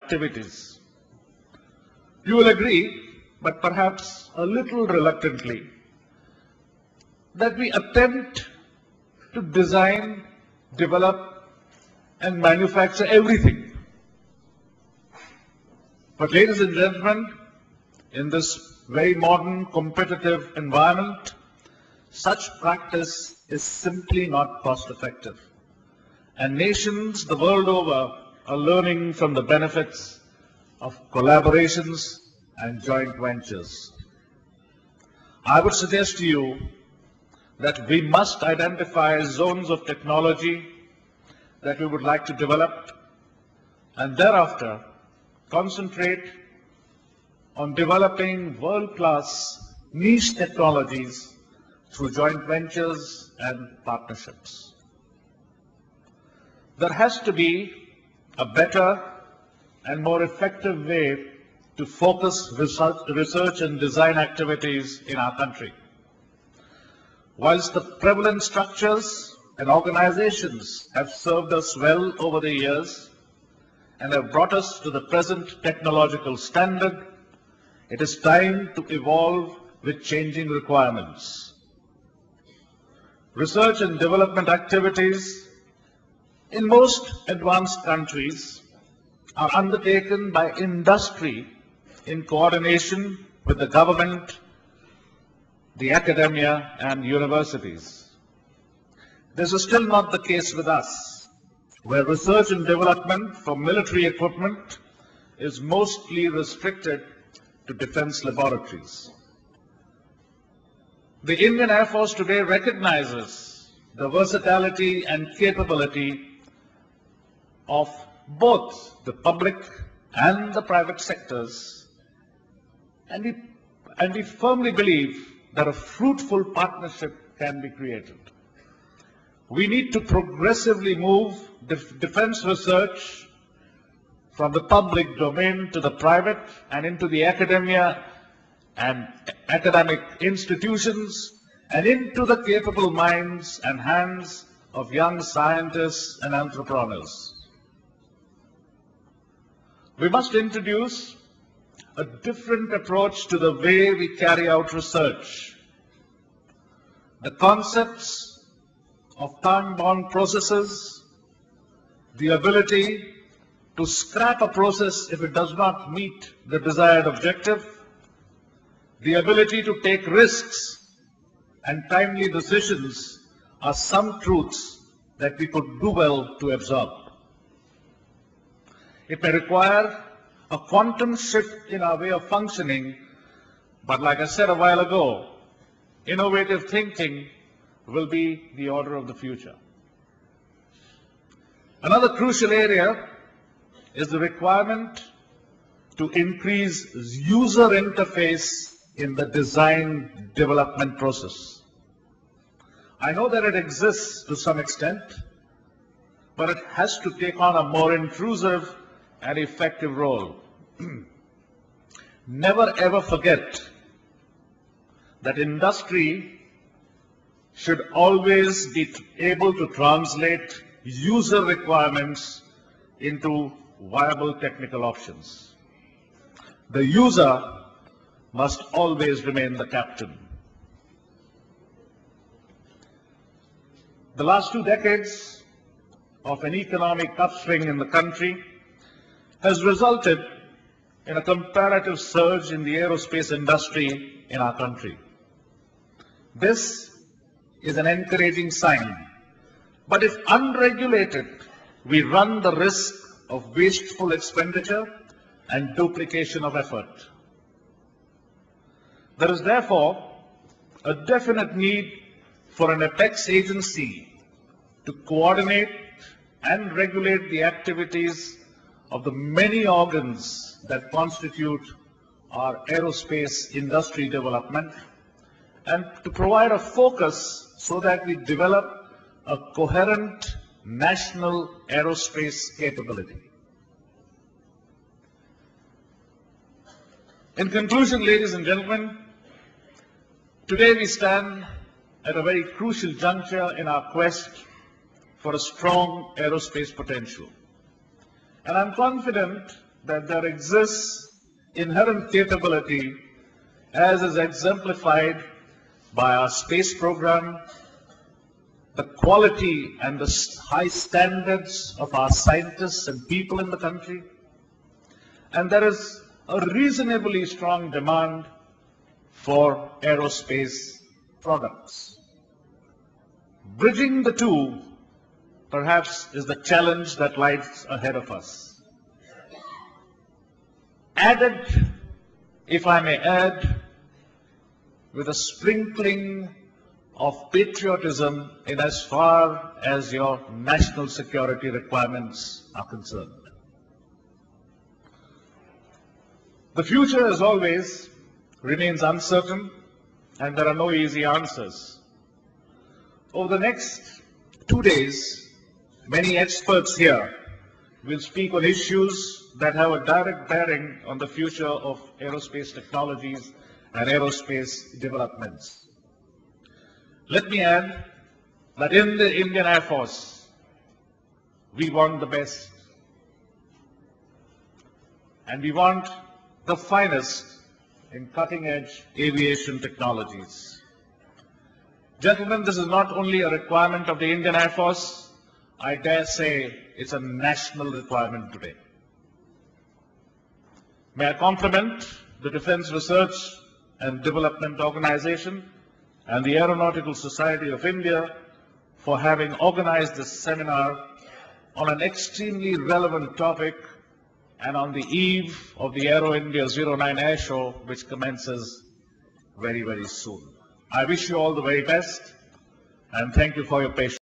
activities. You will agree, but perhaps a little reluctantly, that we attempt to design, develop, and manufacture everything. But ladies and gentlemen, in this very modern competitive environment, such practice is simply not cost effective. And nations the world over are learning from the benefits of collaborations and joint ventures. I would suggest to you that we must identify zones of technology that we would like to develop and thereafter concentrate on developing world-class niche technologies through joint ventures and partnerships. There has to be a better and more effective way to focus research and design activities in our country. Whilst the prevalent structures and organizations have served us well over the years and have brought us to the present technological standard, it is time to evolve with changing requirements. Research and development activities in most advanced countries are undertaken by industry in coordination with the government, the academia, and universities. This is still not the case with us, where research and development for military equipment is mostly restricted to defense laboratories. The Indian Air Force today recognizes the versatility and capability of both the public and the private sectors, and we firmly believe that a fruitful partnership can be created. We need to progressively move defense research from the public domain to the private and into the academia and academic institutions and into the capable minds and hands of young scientists and entrepreneurs. We must introduce a different approach to the way we carry out research. The concepts of time-bound processes, the ability to scrap a process if it does not meet the desired objective, the ability to take risks and timely decisions are some truths that we could do well to absorb. It may require a quantum shift in our way of functioning, but like I said a while ago, innovative thinking will be the order of the future. Another crucial area is the requirement to increase user interface in the design development process. I know that it exists to some extent, but it has to take on a more intrusive and effective role. Never ever forget that industry should always be able to translate user requirements into viable technical options. The user must always remain the captain. The last 2 decades of an economic upswing in the country has resulted in a comparative surge in the aerospace industry in our country. This is an encouraging sign, but if unregulated, we run the risk of wasteful expenditure and duplication of effort. There is therefore a definite need for an apex agency to coordinate and regulate the activities of the many organs that constitute our aerospace industry development, and to provide a focus so that we develop a coherent national aerospace capability. In conclusion, ladies and gentlemen, today we stand at a very crucial juncture in our quest for a strong aerospace potential. And I'm confident that there exists inherent capability, as is exemplified by our space program, the quality and the high standards of our scientists and people in the country, and there is a reasonably strong demand for aerospace products. Bridging the two, perhaps, is the challenge that lies ahead of us. Added, if I may add, with a sprinkling of patriotism in as far as your national security requirements are concerned. The future, as always, remains uncertain, and there are no easy answers. Over the next 2 days, many experts here will speak on issues that have a direct bearing on the future of aerospace technologies and aerospace developments. Let me add that in the Indian Air Force, we want the best. And we want the finest in cutting-edge aviation technologies. Gentlemen, this is not only a requirement of the Indian Air Force, I dare say it's a national requirement today. May I compliment the Defense Research and Development Organization and the Aeronautical Society of India for having organized this seminar on an extremely relevant topic and on the eve of the Aero India 09 Air Show, which commences very, very soon. I wish you all the very best, and thank you for your patience.